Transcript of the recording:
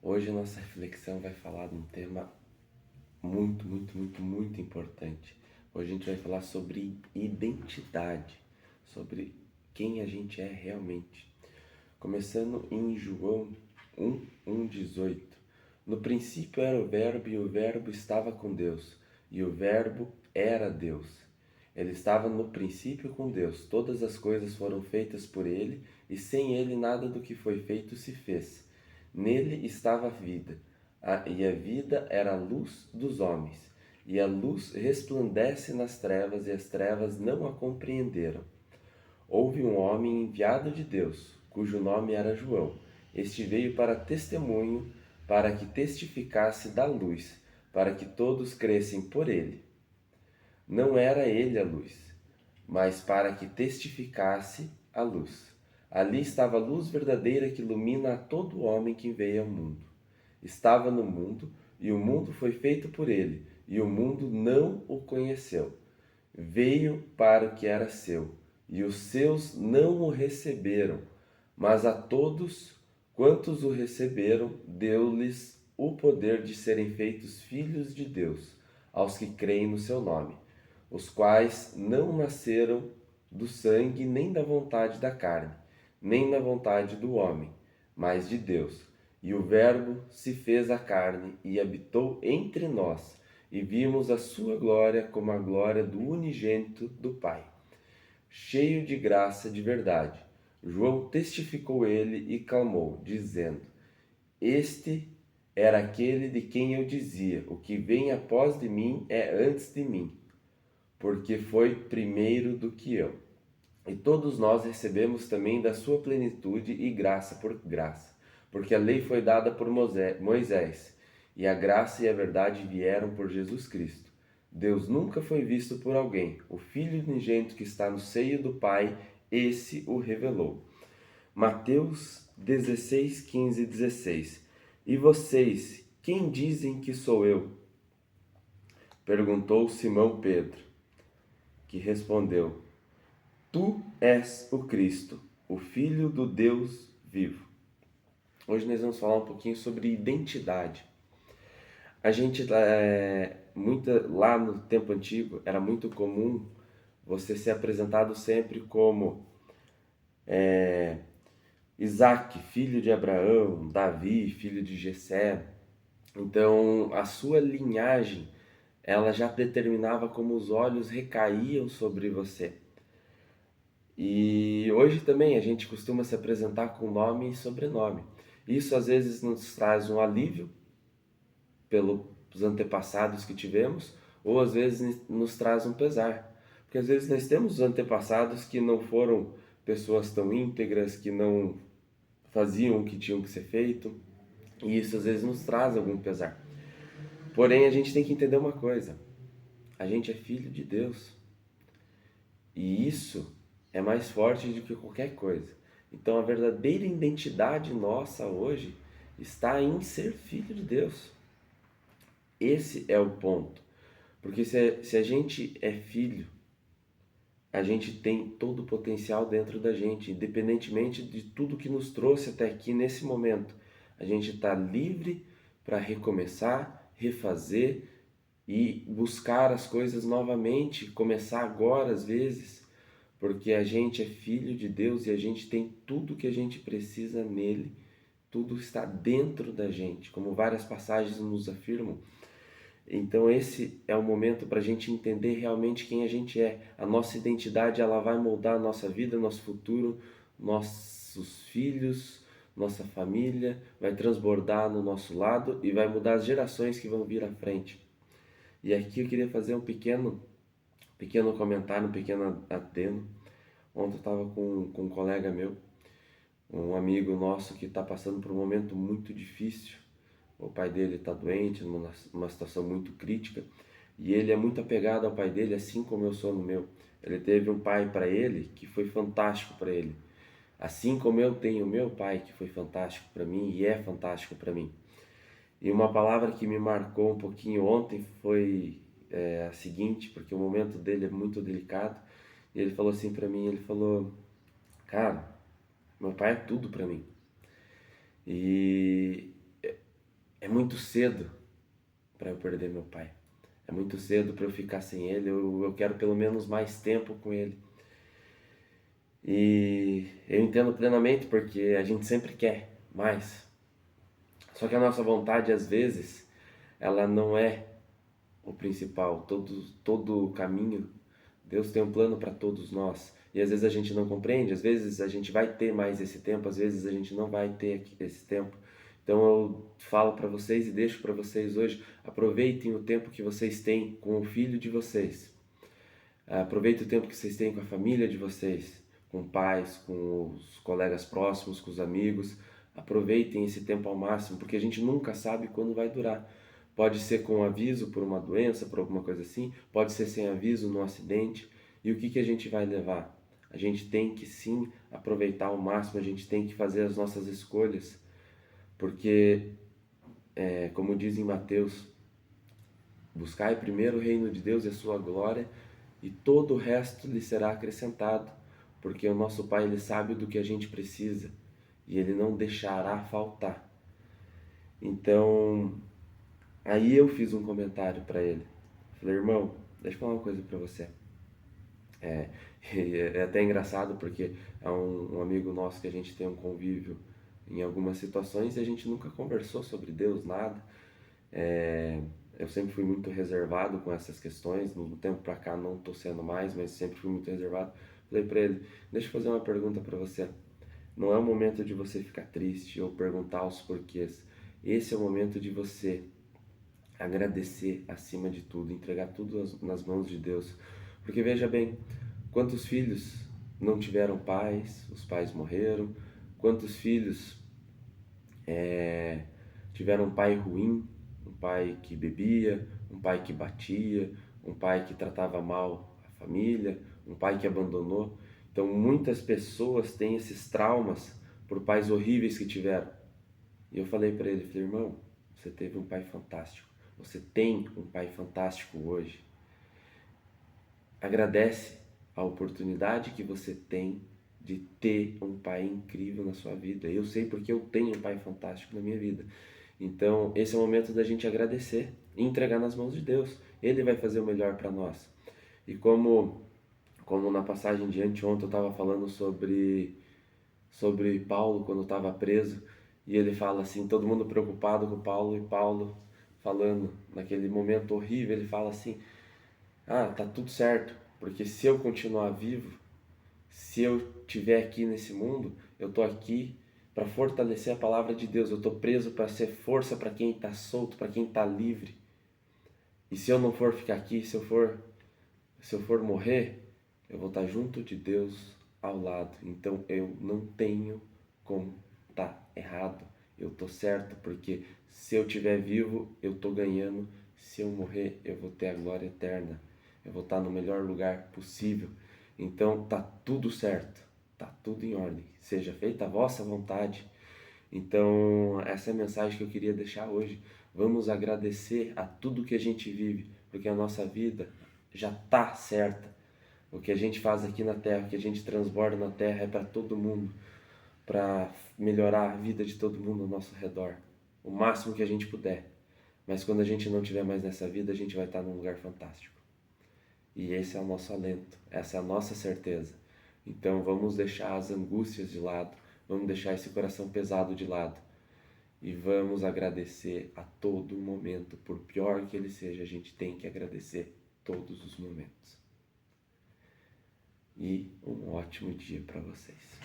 Hoje a nossa reflexão vai falar de um tema muito importante. Hoje a gente vai falar sobre identidade, sobre quem a gente é realmente. Começando em João 1:18. No princípio era o Verbo e o Verbo estava com Deus, e o Verbo era Deus. Ele estava no princípio com Deus. Todas as coisas foram feitas por ele, e sem ele nada do que foi feito se fez. Nele estava a vida, e a vida era a luz dos homens. E a luz resplandece nas trevas, e as trevas não a compreenderam. Houve um homem enviado de Deus, cujo nome era João. Este veio para testemunho, para que testificasse da luz, para que todos crescem por ele. Não era ele a luz, mas para que testificasse a luz. Ali estava a luz verdadeira que ilumina a todo homem que veio ao mundo. Estava no mundo, e o mundo foi feito por ele, e o mundo não o conheceu. Veio para o que era seu, e os seus não o receberam, mas a todos quantos o receberam, deu-lhes o poder de serem feitos filhos de Deus, aos que creem no seu nome, os quais não nasceram do sangue, nem da vontade da carne, nem da vontade do homem, mas de Deus. E o Verbo se fez a carne e habitou entre nós, e vimos a sua glória como a glória do unigênito do Pai, cheio de graça e de verdade. João testificou ele e clamou, dizendo: Este era aquele de quem eu dizia: O que vem após de mim é antes de mim, porque foi primeiro do que eu. E todos nós recebemos também da sua plenitude e graça por graça, porque a lei foi dada por Moisés, e a graça e a verdade vieram por Jesus Cristo. Deus nunca foi visto por alguém. O Filho unigênito que está no seio do Pai, esse o revelou. Mateus 16, 15 e 16. E vocês, quem dizem que sou eu? Perguntou Simão Pedro, que respondeu: Tu és o Cristo, o Filho do Deus vivo. Hoje nós vamos falar um pouquinho sobre identidade. A gente, lá no tempo antigo, era muito comum você ser apresentado sempre como Isaac, filho de Abraão, Davi, filho de Jessé. Então, a sua linhagem, ela já determinava como os olhos recaíam sobre você. E hoje também a gente costuma se apresentar com nome e sobrenome. Isso às vezes nos traz um alívio pelos antepassados que tivemos, ou às vezes nos traz um pesar. Porque às vezes nós temos antepassados que não foram pessoas tão íntegras, que não faziam o que tinham que ser feito, e isso às vezes nos traz algum pesar. Porém, a gente tem que entender uma coisa: a gente é filho de Deus. E isso é mais forte do que qualquer coisa. Então a verdadeira identidade nossa hoje está em ser filho de Deus. Esse é o ponto. Porque se a gente é filho, a gente tem todo o potencial dentro da gente, independentemente de tudo que nos trouxe até aqui nesse momento. A gente está livre para recomeçar, refazer e buscar as coisas novamente, começar agora às vezes, porque a gente é filho de Deus e a gente tem tudo que a gente precisa nele, tudo está dentro da gente, como várias passagens nos afirmam. Então esse é o momento para a gente entender realmente quem a gente é. A nossa identidade, ela vai moldar a nossa vida, nosso futuro, nossos filhos, nossa família, vai transbordar no nosso lado e vai mudar as gerações que vão vir à frente. E aqui eu queria fazer um pequeno comentário, um pequeno adendo. Ontem eu estava com um colega meu, um amigo nosso que está passando por um momento muito difícil. O pai dele está doente, numa situação muito crítica, e ele é muito apegado ao pai dele, assim como eu sou no meu. Ele teve um pai para ele que foi fantástico para ele, assim como eu tenho o meu pai que foi fantástico para mim e é fantástico para mim. E uma palavra que me marcou um pouquinho ontem foi a seguinte, porque o momento dele é muito delicado. E ele falou assim para mim, ele falou: Cara, meu pai é tudo para mim. E é muito cedo para eu perder meu pai. É muito cedo para eu ficar sem ele. Eu quero pelo menos mais tempo com ele. E eu entendo plenamente porque a gente sempre quer mais. Só que a nossa vontade, às vezes, ela não é o principal. Todo o caminho, Deus tem um plano para todos nós. E às vezes a gente não compreende, às vezes a gente vai ter mais esse tempo, às vezes a gente não vai ter esse tempo. Então eu falo para vocês e deixo para vocês hoje, aproveitem o tempo que vocês têm com o filho de vocês. Aproveitem o tempo que vocês têm com a família de vocês, com pais, com os colegas próximos, com os amigos. Aproveitem esse tempo ao máximo, porque a gente nunca sabe quando vai durar. Pode ser com aviso por uma doença, por alguma coisa assim, pode ser sem aviso, num acidente. E o que a gente vai levar? A gente tem que sim aproveitar ao máximo, a gente tem que fazer as nossas escolhas, porque, como diz em Mateus, buscai primeiro o reino de Deus e a sua glória, e todo o resto lhe será acrescentado, porque o nosso Pai, ele sabe do que a gente precisa e ele não deixará faltar. Então, aí eu fiz um comentário para ele. Falei, irmão, deixa eu falar uma coisa para você. É até engraçado porque é um amigo nosso que a gente tem um convívio em algumas situações e a gente nunca conversou sobre Deus, nada. Eu sempre fui muito reservado com essas questões, no tempo pra cá não tô sendo mais, mas sempre fui muito reservado. Falei pra ele, deixa eu fazer uma pergunta pra você. Não é o momento de você ficar triste ou perguntar os porquês. Esse é o momento de você agradecer acima de tudo, entregar tudo nas mãos de Deus. Porque veja bem, quantos filhos não tiveram pais, os pais morreram, quantos filhos tiveram um pai ruim, um pai que bebia, um pai que batia, um pai que tratava mal a família, um pai que abandonou. Então muitas pessoas têm esses traumas por pais horríveis que tiveram. E eu falei para ele, irmão, você teve um pai fantástico. Você tem um pai fantástico hoje. Agradece a oportunidade que você tem de ter um pai incrível na sua vida. Eu sei porque eu tenho um pai fantástico na minha vida. Então, esse é o momento da gente agradecer e entregar nas mãos de Deus. Ele vai fazer o melhor para nós. E como na passagem de anteontem eu estava falando sobre Paulo quando estava preso, e ele fala assim, todo mundo preocupado com Paulo, e Paulo falando naquele momento horrível, ele fala assim, tá tudo certo, porque se eu continuar vivo, se eu estiver aqui nesse mundo, eu estou aqui para fortalecer a palavra de Deus, eu estou preso para ser força para quem está solto, para quem está livre. E se eu não for ficar aqui, se eu for morrer, eu vou estar junto de Deus ao lado. Então eu não tenho como estar errado. Eu estou certo, porque se eu estiver vivo, eu estou ganhando. Se eu morrer, eu vou ter a glória eterna. Eu vou estar no melhor lugar possível. Então tá tudo certo, tá tudo em ordem. Seja feita a vossa vontade. Então essa é a mensagem que eu queria deixar hoje. Vamos agradecer a tudo que a gente vive, porque a nossa vida já tá certa. O que a gente faz aqui na Terra, o que a gente transborda na Terra é para todo mundo, para melhorar a vida de todo mundo ao nosso redor, o máximo que a gente puder. Mas quando a gente não estiver mais nessa vida, a gente vai estar num lugar fantástico. E esse é o nosso alento, essa é a nossa certeza. Então vamos deixar as angústias de lado, vamos deixar esse coração pesado de lado e vamos agradecer a todo momento, por pior que ele seja, a gente tem que agradecer todos os momentos. E um ótimo dia para vocês.